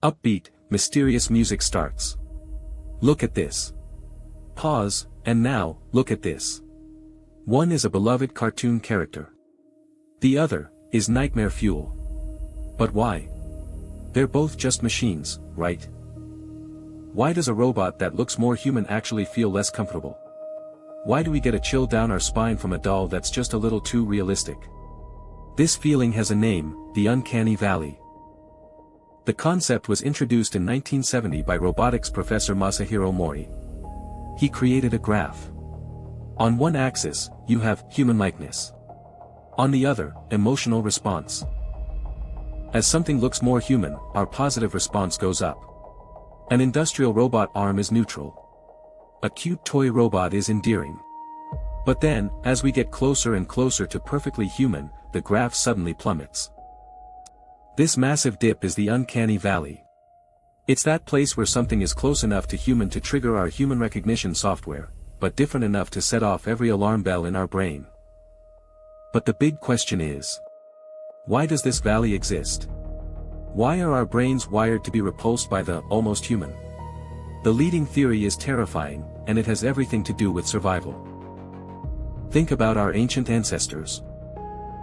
Upbeat, mysterious music starts. Look at this. Pause, and now, look at this. One is a beloved cartoon character. The other is nightmare fuel. But why? They're both just machines, right? Why does a robot that looks more human actually feel less comfortable? Why do we get a chill down our spine from a doll that's just a little too realistic? This feeling has a name, the Uncanny Valley. The concept was introduced in 1970 by robotics professor Masahiro Mori. He created a graph. On one axis, you have human likeness. On the other, emotional response. As something looks more human, our positive response goes up. An industrial robot arm is neutral. A cute toy robot is endearing. But then, as we get closer and closer to perfectly human, the graph suddenly plummets. This massive dip is the Uncanny Valley. It's that place where something is close enough to human to trigger our human recognition software, but different enough to set off every alarm bell in our brain. But the big question is, why does this valley exist? Why are our brains wired to be repulsed by the almost human? The leading theory is terrifying, and it has everything to do with survival. Think about our ancient ancestors.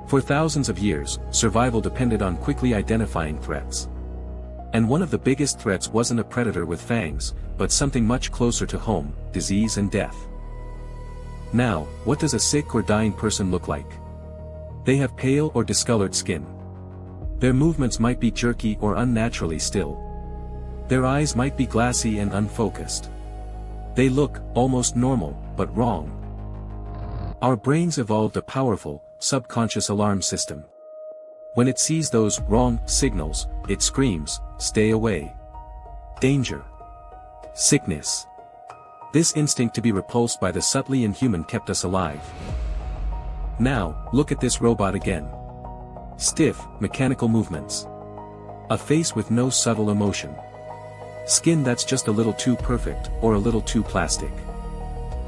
For thousands of years, survival depended on quickly identifying threats. And one of the biggest threats wasn't a predator with fangs, but something much closer to home, disease and death. Now, what does a sick or dying person look like? They have pale or discolored skin. Their movements might be jerky or unnaturally still. Their eyes might be glassy and unfocused. They look almost normal, but wrong. Our brains evolved a powerful, subconscious alarm system. When it sees those wrong signals, it screams, "Stay away. Danger. Sickness." This instinct to be repulsed by the subtly inhuman kept us alive. Now, look at this robot again. Stiff, mechanical movements. A face with no subtle emotion. Skin that's just a little too perfect, or a little too plastic.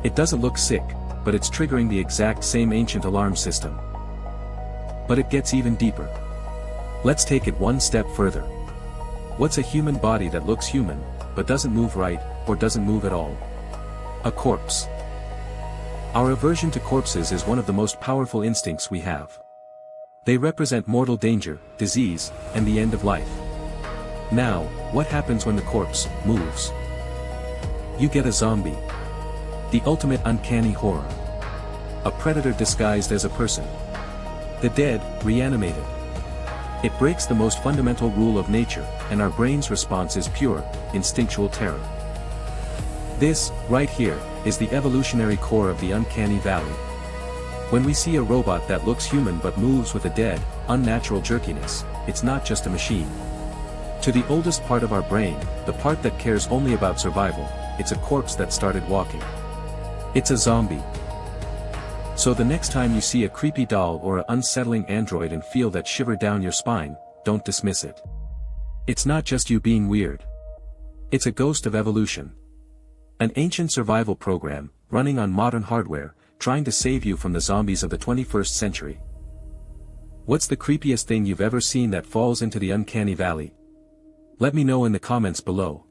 It doesn't look sick, but it's triggering the exact same ancient alarm system. But it gets even deeper. Let's take it one step further. What's a human body that looks human, but doesn't move right, or doesn't move at all? A corpse. Our aversion to corpses is one of the most powerful instincts we have. They represent mortal danger, disease, and the end of life. Now, what happens when the corpse moves? You get a zombie. The ultimate uncanny horror. A predator disguised as a person. The dead, reanimated. It breaks the most fundamental rule of nature, and our brain's response is pure, instinctual terror. This, right here, is the evolutionary core of the Uncanny Valley. When we see a robot that looks human but moves with a dead, unnatural jerkiness, it's not just a machine. To the oldest part of our brain, the part that cares only about survival, it's a corpse that started walking. It's a zombie. So the next time you see a creepy doll or an unsettling android and feel that shiver down your spine, don't dismiss it. It's not just you being weird. It's a ghost of evolution. An ancient survival program, running on modern hardware, trying to save you from the zombies of the 21st century. What's the creepiest thing you've ever seen that falls into the Uncanny Valley? Let me know in the comments below.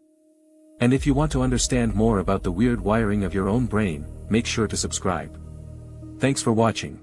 And if you want to understand more about the weird wiring of your own brain, make sure to subscribe. Thanks for watching.